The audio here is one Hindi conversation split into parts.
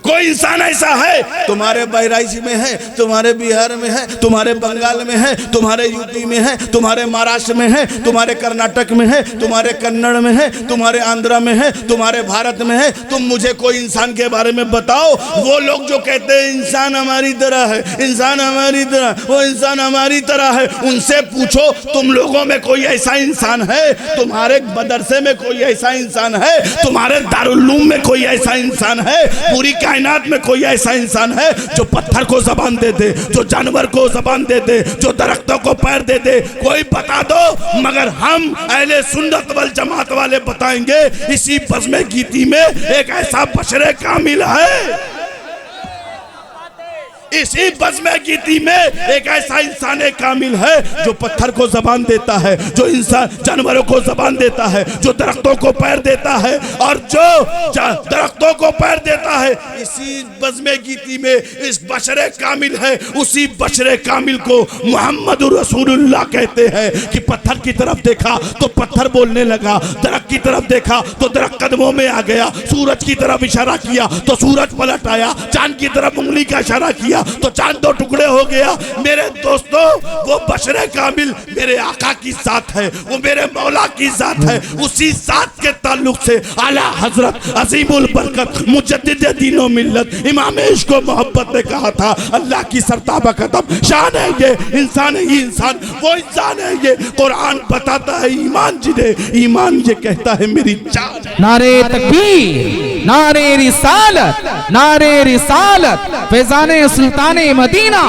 कोई इंसान ऐसा है तुम्हारे बहराइच में है, तुम्हारे बिहार में है, तुम्हारे बंगाल में है, तुम्हारे यूपी में है, तुम्हारे महाराष्ट्र में है, तुम्हारे कर्नाटक में है, तुम्हारे कन्नड़ में है, तुम्हारे आंध्रा में है, तुम्हारे भारत में है, तुम मुझे कोई इंसान के बारे में बताओ। वो लोग जो कहते हैं इंसान हमारी तरह है, इंसान हमारी तरह, वो इंसान हमारी तरह है, उनसे पूछो तुम लोगों में कोई ऐसा इंसान है, तुम्हारे मदरसे में कोई ऐसा इंसान है, तुम्हारे दारुल्लूम में कोई ऐसा इंसान है, पूरी कायनात में कोई ऐसा इंसान है जो पत्थर को जबान दे दे, जो जानवर को जबान दे दे, जो दरख्तों को पैर दे दे, कोई बता दो। मगर हम अहले सुन्नत वल जमात वाले बताएंगे इसी बज़्म गीती में एक ऐसा बशरे कामिल है, इसी बज़्म गीती में एक ऐसा इंसान कामिल है जो पत्थर को जबान देता है, जो इंसान जानवरों को जबान देता है, जो दरख्तों को पैर देता है, और जो दरख्तों को पैर देता है, इसी बज़्म गीती में इस बशरे कामिल है। उसी बशरे कामिल को मुहम्मदुर रसूलुल्लाह कहते हैं कि पत्थर की तरफ देखा तो पत्थर बोलने लगा, दरख्त की तरफ देखा तो दरख्त कदमों में आ गया, सूरज की तरफ इशारा किया तो सूरज पलट आया, चांद की तरफ उंगली का इशारा किया तो चांद दो टुकड़े हो गया। मेरे दोस्तों, वो बशरे कामिल मेरे आका की जात है, वो मेरे मौला की जात है। उसी जात के ताल्लुक से आला हजरत अजीमुल बरकत मुजद्दिद दीन व मिल्लत इमाम इश्क व मोहब्बत ने कहा था, अल्लाह की सरताबा कदम शान है ये, इंसान है ये, इंसान वो इंसान है ये। कुरान बताता है ईमान जिन्हें ईमान ये कहता है मेरी जान। नारे तकबीर, नारे रिसालत, नारे रिसालत, फैजाने सुल्ताने मदीना,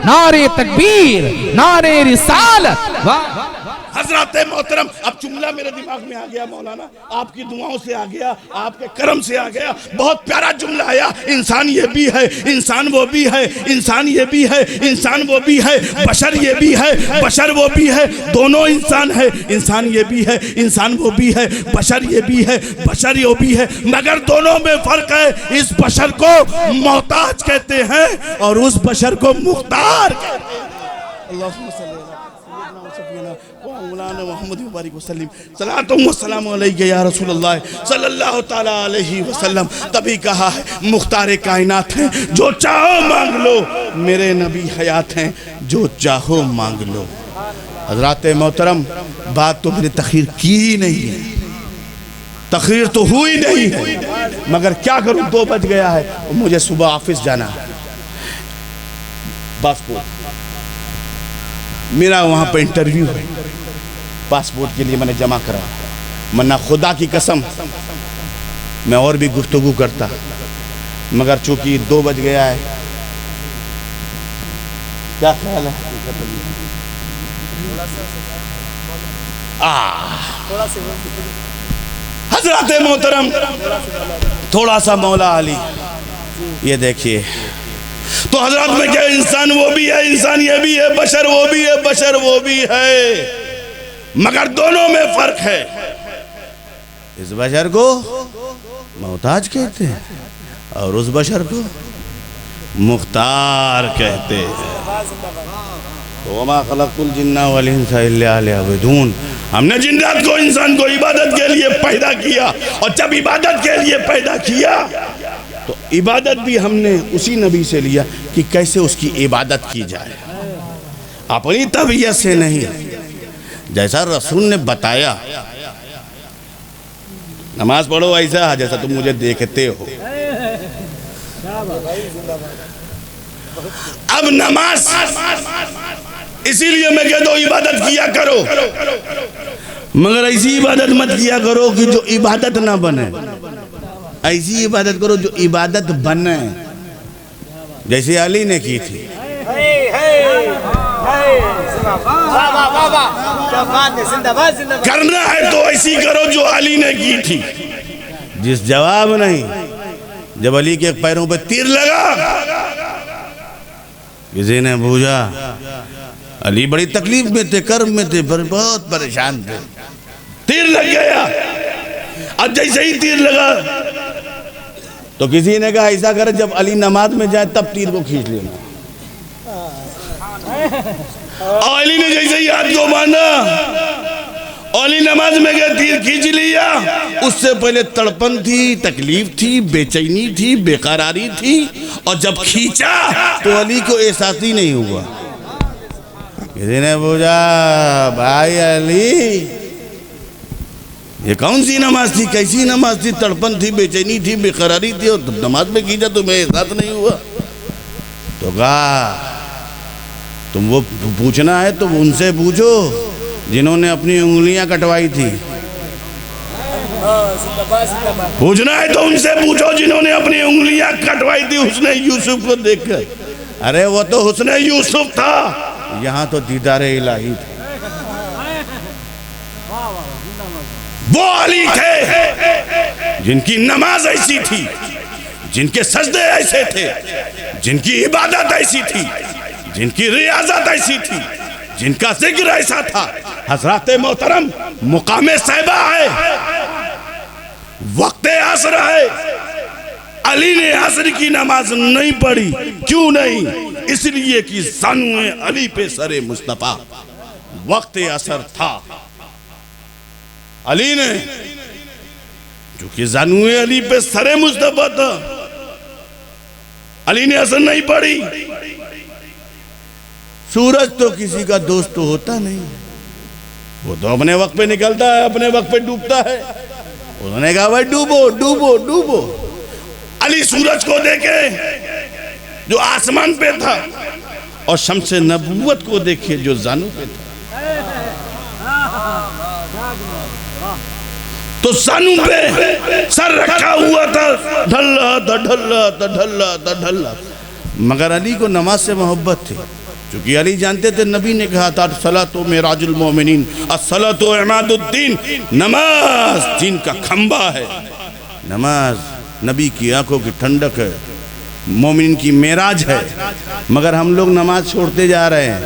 नारे तकबीर, नारे रिसालत। वाह हजरत मोहतरम, अब जुमला मेरे दिमाग में आ गया मौलाना, आपकी दुआओं से आ गया, आपके करम से आ गया, बहुत प्यारा जुमला आया। इंसान ये भी है, इंसान वो भी है, इंसान ये भी है, इंसान वो भी है, बशर ये भी है, बशर वो भी है, दोनों इंसान है। इंसान ये भी है, इंसान वो भी है, बशर ये भी है, बशर ये भी है, मगर दोनों में फर्क है। इस बशर को मोहताज कहते हैं और उस बशर को मुख्तार कहते हैं। तभी कहा है मुख्तार कायनात हैं, जो चाहो मांग लो, मेरे नबी हयात हैं, जो चाहो मांग लो। हज़रात मोहतरम, बात तो मैंने तखीर की ही नहीं है, तखीर तो हुई नहीं है, मगर क्या करूं, 2 बज गया है और मुझे सुबह ऑफिस जाना है। पासपोर्ट मेरा वहाँ पर इंटरव्यू है, पासपोर्ट के लिए मैंने जमा करा, वरना खुदा की कसम मैं और भी गुफ्तगू करता, मगर चूंकि 2 बज गया है। क्या ख्याल है? हजरत मोहतरम, थोड़ा सा मौला अली, ये देखिए तो हजरत में क्या, इंसान वो भी है, इंसान ये भी है, बशर वो भी है, बशर वो भी है, मगर दोनों में फर्क है। इस बशर को मोहताज कहते हैं और उस बशर को मुख्तार कहते हैं। वमा खलक़तुल जिन्ना वल इंसा इल्ला लियअबुदून, हमने जिन्नात को, इंसान को इबादत के लिए पैदा किया, और जब इबादत के लिए पैदा किया तो इबादत भी हमने उसी नबी से लिया कि कैसे उसकी इबादत की जाए, अपनी तबीयत से नहीं, जैसा रसूल ने बताया। नमाज पढ़ो ऐसा जैसा तुम मुझे देखते हो। अब नमाज इसीलिए मैं कहता हूँ इबादत किया करो, मगर ऐसी इबादत मत किया करो कि जो इबादत ना बने, ऐसी इबादत करो जो इबादत बने, जैसे अली ने की थी। करना है तो ऐसी करो जो अली ने की थी। जिस जवाब नहीं, जब अली के पैरों पे तीर लगा, किसी ने पूछा, अली बड़ी तकलीफ में थे, कर्म में थे, बहुत परेशान थे, तीर लग गया। अब जैसे ही तीर लगा तो किसी ने कहा ऐसा करे, जब अली नमाज में जाए तब तीर को खींच लेना। और अली ने जैसे ही हाथ को बांधा अली नमाज में गए, तीर खींच लिया। उससे पहले तड़पन थी, तकलीफ थी, बेचैनी थी, बेकरारी थी, और जब खींचा तो अली को एहसास ही नहीं हुआ। किसी ने पूछा, भाई अली ये कौन सी नमाज थी, कैसी नमाज थी? तड़पन थी, बेचैनी थी, बेकरारी थी, और नमाज में खींचा तुम्हें एहसास नहीं हुआ? तो कहा, तुम वो पूछना है तो उनसे पूछो जिन्होंने अपनी उंगलियां कटवाई थी। पूछना है तो उनसे पूछो जिन्होंने अपनी उंगलियां कटवाई थी हुस्ने यूसुफ को देखकर। अरे वो तो हुस्ने यूसुफ था, यहाँ तो दीदारे इलाही थे। वो अली थे जिनकी नमाज ऐसी थी, जिनके सजदे ऐसे थे, जिनकी इबादत ऐसी थी, जिनकी रियाजत ऐसी थी, जिनका जिक्र ऐसा था। हजरत मोहतरम मुकामे साहिबा है, वक्त असर है। अली ने असर की नमाज नहीं पढ़ी। क्यों नहीं? इसलिए कि ज़ानुए अली पे सरे मुस्तफा वक्त असर था। अली ने, जो कि ज़ानुए अली पे सरे मुस्तफा था, अली ने असर नहीं पढ़ी। सूरज तो किसी का दोस्त तो होता नहीं, वो तो अपने वक्त पे निकलता है, अपने वक्त पे डूबता है। उन्होंने कहा, भाई डूबो डूबो डूबो। अली सूरज को देखे जो आसमान पे था, और शम्से नबूवत को देखे जो ज़ानू पे था। तो ज़ानू पे सर रखा हुआ था, ढल्ला था ढल्ला था ढल्ला था ढल्ला। मगर अली को नमाज से मोहब्बत थी, क्योंकि अली जानते थे, नबी ने कहा था, सलातो मेराजुल मोमिनीन, अस्सलातो इमादुद्दीन, नमाज दीन का खंबा है। नमाज नबी की आंखों की ठंडक है, मोमिन की मेराज है। मगर हम लोग नमाज छोड़ते जा रहे हैं,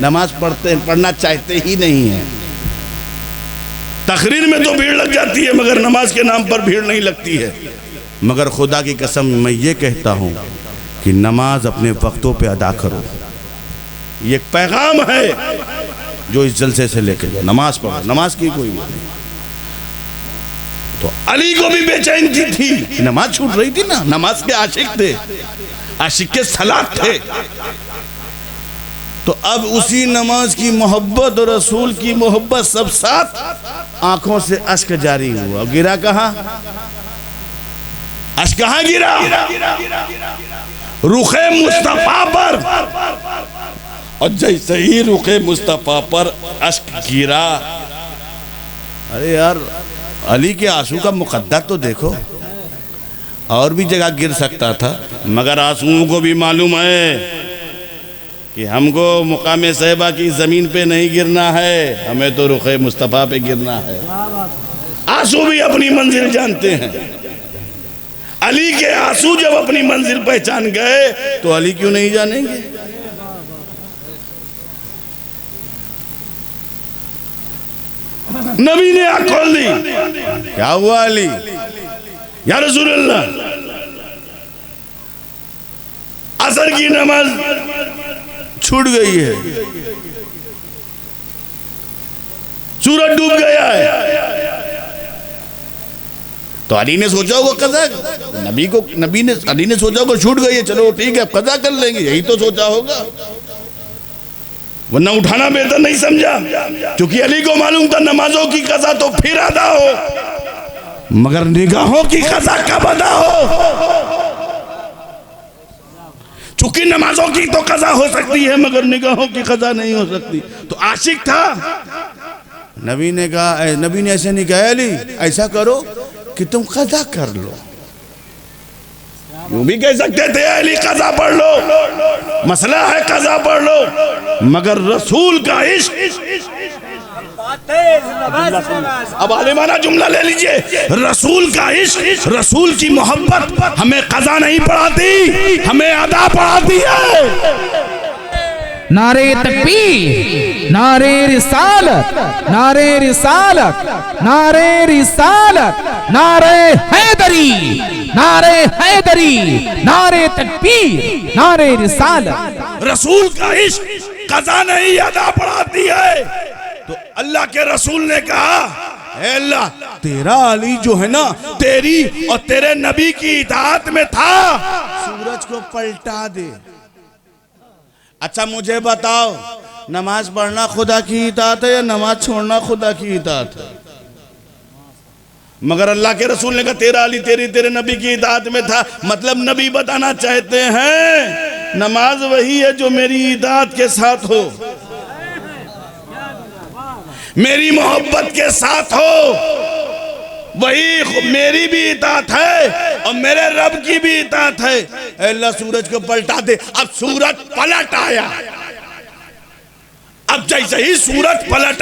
नमाज पढ़ना चाहते ही नहीं है। तकरीर में तो भीड़ लग जाती है, मगर नमाज के नाम पर भीड़ नहीं लगती है। मगर खुदा की कसम मैं ये कहता हूँ कि नमाज अपने वक्तों पे अदा करो। ये एक पैगाम है जो इस जलसे से लेके नमाज पढ़ो, नमाज की कोई नहीं। तो अली को भी बेचैनी थी, नमाज छूट रही थी ना। नमाज के आशिक थे, आशिक के सलात थे। तो अब उसी नमाज की मोहब्बत और रसूल की मोहब्बत सब साथ आंखों से अश्क जारी हुआ। गिरा कहाँ? अश्क कहाँ गिरा? रुखे मुस्तफा पर। और जैसे ही रुखे मुस्तफा पर अश्क गिरा, अरे यार अली के आंसू का मुकद्दर तो देखो। और भी जगह गिर सकता था, मगर आंसुओं को भी मालूम है कि हमको मुकामे साहिबा की ज़मीन पे नहीं गिरना है, हमें तो रुखे मुस्तफ़ा पे गिरना है। आंसू भी अपनी मंजिल जानते हैं। अली के आंसू जब अपनी मंजिल पहचान गए तो अली क्यों नहीं जानेंगे? नबी ने आँख खोल दी। क्या हुआ अली? या रसूल अल्लाह, असर की नमाज छूट गई है, सूरज डूब गया है। तो अली ने सोचा होगा कज़ा, अली ने सोचा होगा छूट गई है, चलो ठीक है कज़ा कर लेंगे, यही तो सोचा होगा। वरना उठाना बेहतर नहीं समझा, क्योंकि अली को मालूम था नमाजों की कज़ा तो फिर अदा हो, मगर निगाहों की कज़ा कब अदा हो? चूंकि नमाजों की तो कज़ा हो सकती है, मगर निगाहों की कज़ा नहीं हो सकती। तो आशिक था। नबी ने कहा, नबी ने ऐसे नहीं कहा अली ऐसा करो कि तुम कज़ा कर लो। यूं भी कह सकते थे अली कज़ा पढ़ लो, मसला है कज़ा पढ़ लो, मगर रसूल का इश्क। अब आलिमाना जुमला ले लीजिए, रसूल का इश्क, रसूल की मोहब्बत हमें कज़ा नहीं पढ़ाती, हमें अदा पढ़ाती है। नारे तकबीर, नारे रिसालत, नारे रिसालत, नारे रिसालत, नारे हैदरी, नारे हैदरी, नारे तकबीर, नारे रिसालत। रसूल का इश्क कज़ा नहीं अदा पढ़ाती है। तो अल्लाह के रसूल ने कहा, "ऐ अल्लाह, तेरा अली जो है ना तेरी और तेरे नबी की इताअत में था, सूरज को पलटा दे।" अच्छा मुझे बताओ, नमाज पढ़ना खुदा की इताअत है या नमाज छोड़ना खुदा की इताअत है? मगर अल्लाह के रसूल ने कहा तेरा अली तेरे नबी की इताअत में था। मतलब नबी बताना चाहते हैं नमाज वही है जो मेरी इताअत के साथ हो, मेरी मोहब्बत के साथ हो, वही मेरी भी इताअत है और मेरे रब की भी इताअत है। अल्लाह सूरज को पलटा दे। अब सूरज पलट आया। अब जैसे ही सूरज पलट